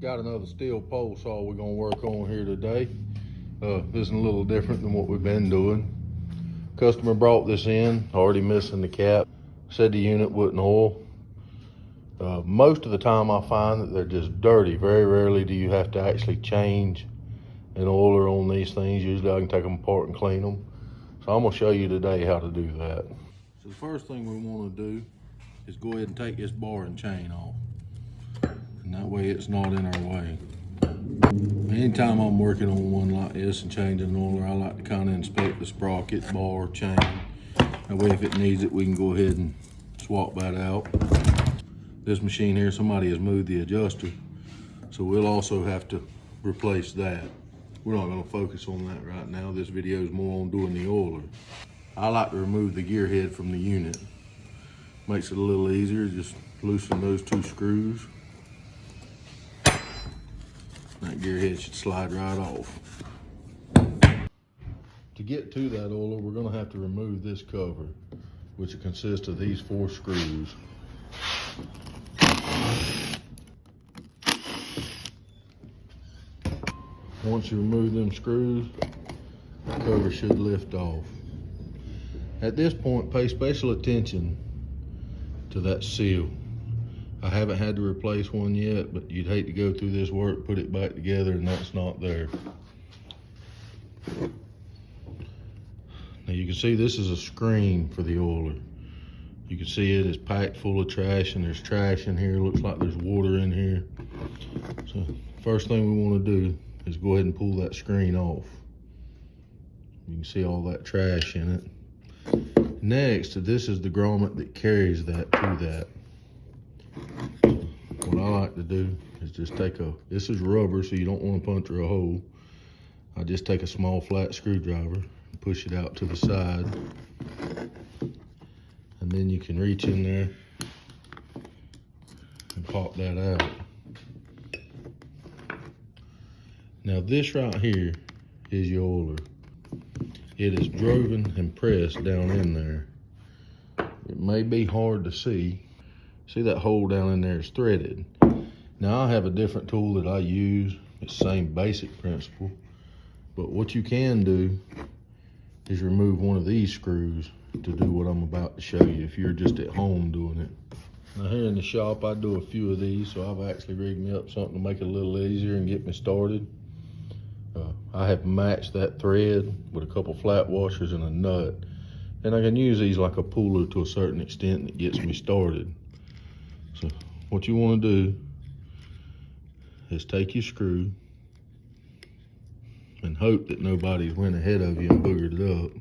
Got another Stihl pole saw we're gonna work on here today. This is a little different than what we've been doing. Customer brought this in, already missing the cap. Said the unit wouldn't oil. Most of the time I find that they're just dirty. Very rarely do you have to actually change an oiler on these things. Usually I can take them apart and clean them. So I'm gonna show you today how to do that. So the first thing we wanna do is go ahead and take this bar and chain off. And that way it's not in our way. Anytime I'm working on one like this and changing an oiler, I like to kind of inspect the sprocket, bar, chain. That way if it needs it, we can go ahead and swap that out. This machine here, somebody has moved the adjuster, so we'll also have to replace that. We're not gonna focus on that right now. This video is more on doing the oiler. I like to remove the gear head from the unit. Makes it a little easier, just loosen those two screws. That gear head should slide right off. To get to that oiler, we're gonna have to remove this cover, which consists of these 4 screws. Once you remove them screws, the cover should lift off. At this point, pay special attention to that seal. I haven't had to replace one yet, but you'd hate to go through this work, put it back together, and that's not there. Now you can see this is a screen for the oiler. You can see it is packed full of trash, and there's trash in here. Looks like there's water in here. So first thing we want to do is go ahead and pull that screen off. You can see all that trash in it. Next, this is the grommet that carries that to that. What I like to do is just take this is rubber, so you don't want to puncture a hole. I just take a small flat screwdriver and push it out to the side. And then you can reach in there and pop that out. Now this right here is your oiler. It is driven and pressed down in there. It may be hard to see. See that hole down in there is threaded. Now I have a different tool that I use. It's the same basic principle. But what you can do is remove one of these screws to do what I'm about to show you if you're just at home doing it. Now here in the shop, I do a few of these, so I've actually rigged me up something to make it a little easier and get me started. I have matched that thread with a couple flat washers and a nut. And I can use these like a puller to a certain extent that gets me started. So what you want to do is take your screw and hope that nobody's went ahead of you and boogered it up.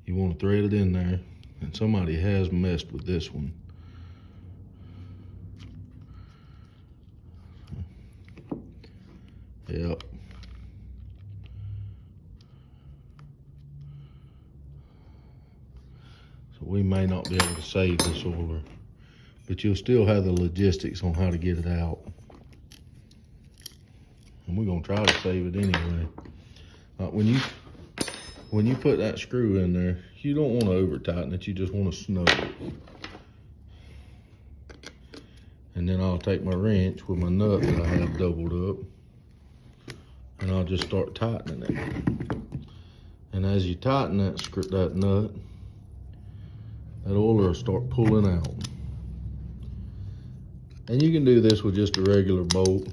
You want to thread it in there, and somebody has messed with this one. Yep. So we may not be able to save this oiler, but you'll still have the logistics on how to get it out. And we're gonna try to save it anyway. When you put that screw in there, you don't want to over tighten it, you just want to snug it. And then I'll take my wrench with my nut that I have doubled up, and I'll just start tightening it. And as you tighten that nut, that oiler will start pulling out. And you can do this with just a regular bolt.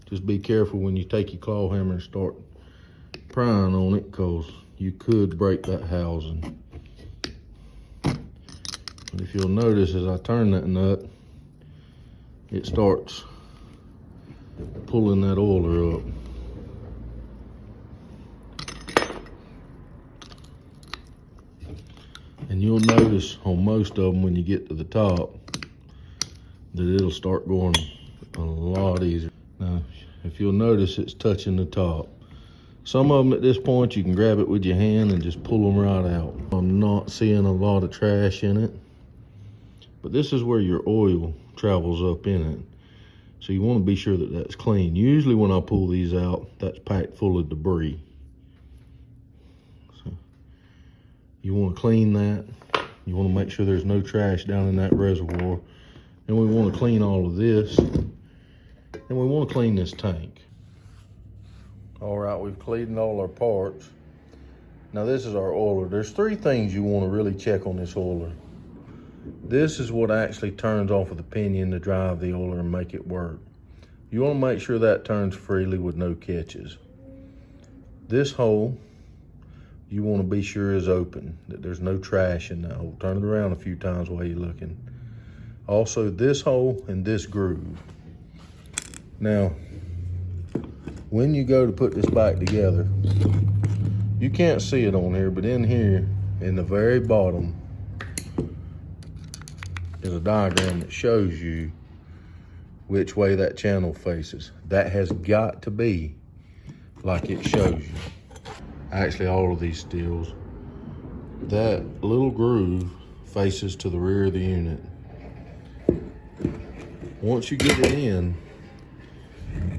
Just be careful when you take your claw hammer and start prying on it, because you could break that housing. But if you'll notice, as I turn that nut, it starts pulling that oiler up. And you'll notice on most of them when you get to the top that it'll start going a lot easier. Now, if you'll notice, it's touching the top. Some of them at this point, you can grab it with your hand and just pull them right out. I'm not seeing a lot of trash in it, but this is where your oil travels up in it. So you want to be sure that that's clean. Usually when I pull these out, that's packed full of debris. So you want to clean that. You want to make sure there's no trash down in that reservoir. And we want to clean all of this and we want to clean this tank. All right, we've cleaned all our parts. Now this is our oiler. There's three things you want to really check on this oiler. This is what actually turns off of the pinion to drive the oiler and make it work. You want to make sure that turns freely with no catches. This hole, you want to be sure is open, that there's no trash in that hole. Turn it around a few times while you're looking. Also this hole and this groove. Now, when you go to put this back together, you can't see it on here, but in here, in the very bottom, is a diagram that shows you which way that channel faces. That has got to be like it shows you. Actually, all of these Stihls, that little groove faces to the rear of the unit. Once you get it in,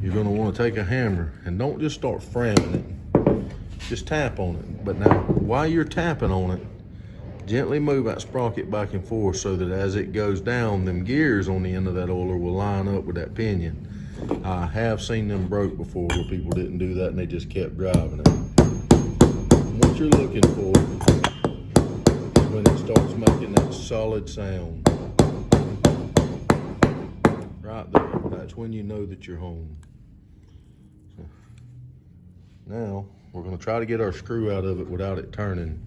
you're gonna wanna take a hammer and don't just start framming it, just tap on it. But now, while you're tapping on it, gently move that sprocket back and forth so that as it goes down, them gears on the end of that oiler will line up with that pinion. I have seen them broke before where people didn't do that and they just kept driving it. What you're looking for is when it starts making that solid sound. Right there, that's when you know that you're home. So, now, we're gonna try to get our screw out of it without it turning.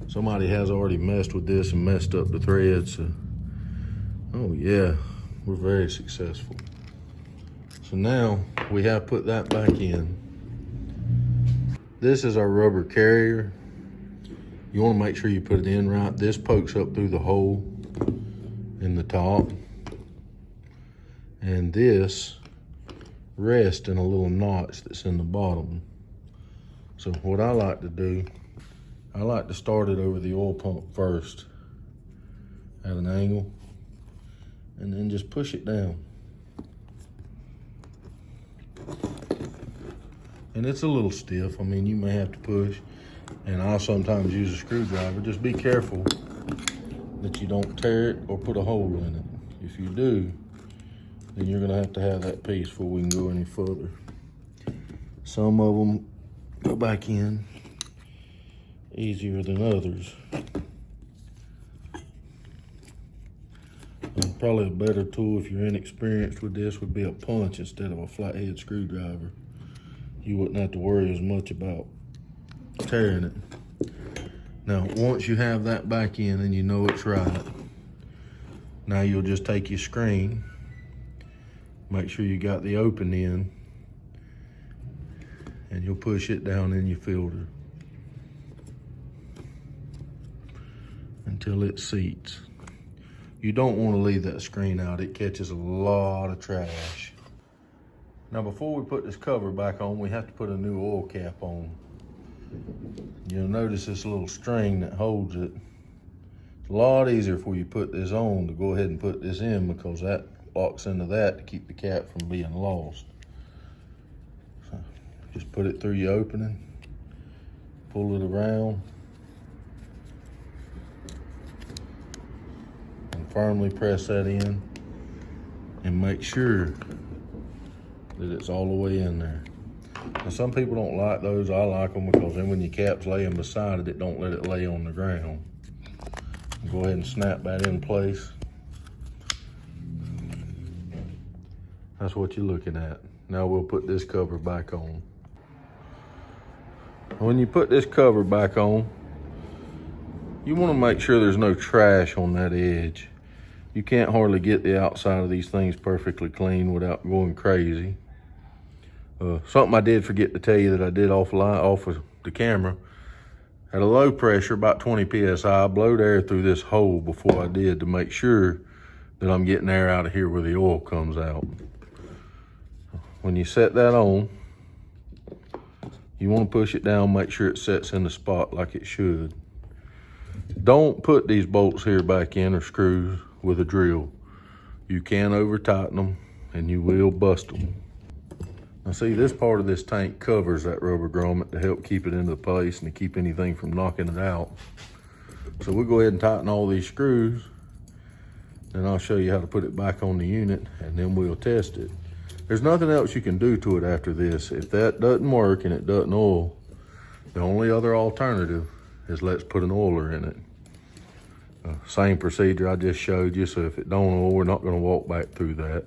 Somebody has already messed with this and messed up the threads. So, oh yeah, we're very successful. So now we have put that back in. This is our rubber carrier. You want to make sure you put it in right. This pokes up through the hole in the top. And this rests in a little notch that's in the bottom. So what I like to do, I like to start it over the oil pump first at an angle and then just push it down. And it's a little stiff. I mean, you may have to push, and I'll sometimes use a screwdriver. Just be careful that you don't tear it or put a hole in it. If you do, then you're gonna have to have that piece before we can go any further. Some of them go back in easier than others. And probably a better tool if you're inexperienced with this would be a punch instead of a flathead screwdriver. You wouldn't have to worry as much about tearing it. Now, once you have that back in and you know it's right, now you'll just take your screen, make sure you got the open end, and you'll push it down in your filter until it seats. You don't want to leave that screen out. It catches a lot of trash. Now, before we put this cover back on, we have to put a new oil cap on. You'll notice this little string that holds it. It's a lot easier for you put this on to go ahead and put this in, because that locks into that to keep the cap from being lost. So just put it through your opening, pull it around, and firmly press that in, and make sure that it's all the way in there. Now, some people don't like those. I like them because then when your cap's laying beside it, it don't let it lay on the ground. Go ahead and snap that in place. That's what you're looking at. Now we'll put this cover back on. When you put this cover back on, you want to make sure there's no trash on that edge. You can't hardly get the outside of these things perfectly clean without going crazy. Something I did forget to tell you that I did off of the camera. At a low pressure, about 20 PSI, I blowed air through this hole before I did to make sure that I'm getting air out of here where the oil comes out. When you set that on, you want to push it down, make sure it sets in the spot like it should. Don't put these bolts here back in or screws with a drill. You can over tighten them and you will bust them. Now see, this part of this tank covers that rubber grommet to help keep it into place and to keep anything from knocking it out. So we'll go ahead and tighten all these screws, and I'll show you how to put it back on the unit, and then we'll test it. There's nothing else you can do to it after this. If that doesn't work and it doesn't oil, the only other alternative is let's put an oiler in it. Same procedure I just showed you, so if it don't oil, we're not gonna walk back through that.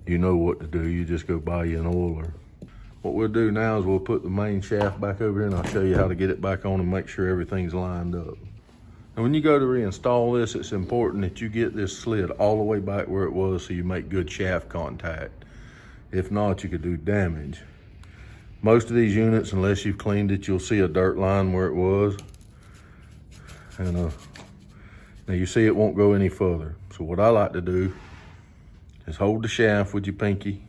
You know what to do, you just go buy you an oiler. What we'll do now is we'll put the main shaft back over here and I'll show you how to get it back on and make sure everything's lined up. And when you go to reinstall this, it's important that you get this slid all the way back where it was so you make good shaft contact. If not, you could do damage. Most of these units, unless you've cleaned it, you'll see a dirt line where it was. And now you see it won't go any further. So what I like to do is hold the shaft with your pinky,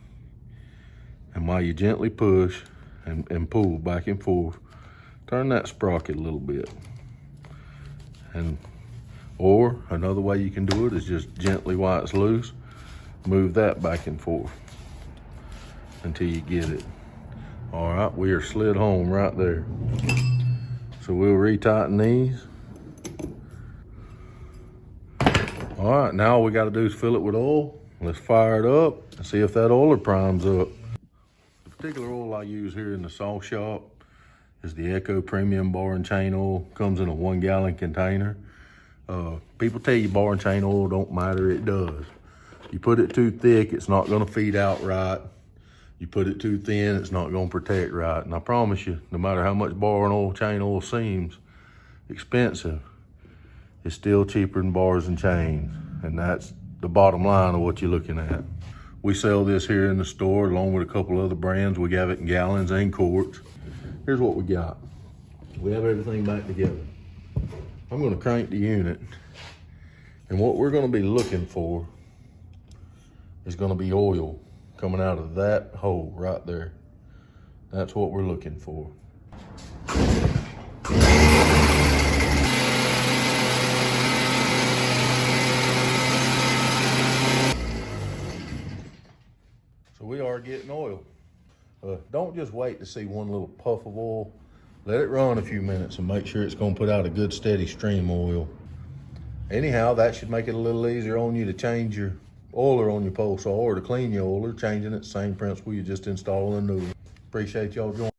and while you gently push and pull back and forth, turn that sprocket a little bit. Or another way you can do it is just gently, while it's loose, move that back and forth until you get it. All right, we are slid home right there. So we'll retighten these. All right, now all we gotta do is fill it with oil. Let's fire it up and see if that oiler primes up. The particular oil I use here in the saw shop is the Echo Premium Bar and Chain Oil. Comes in a 1 gallon container. People tell you bar and chain oil don't matter, it does. You put it too thick, it's not gonna feed out right. You put it too thin, it's not gonna protect right. And I promise you, no matter how much bar and oil, chain oil seems expensive, it's still cheaper than bars and chains. And that's the bottom line of what you're looking at. We sell this here in the store along with a couple other brands. We have it in gallons and quarts. Here's what we got. We have everything back together. I'm gonna crank the unit, and what we're gonna be looking for is gonna be oil coming out of that hole right there. That's what we're looking for. So we are getting oil. Don't just wait to see one little puff of oil. Let it run a few minutes and make sure it's gonna put out a good steady stream of oil. Anyhow, that should make it a little easier on you to change your oiler on your pole saw, or to clean your oiler, changing it, same principle, you just installing a new one. Appreciate y'all joining.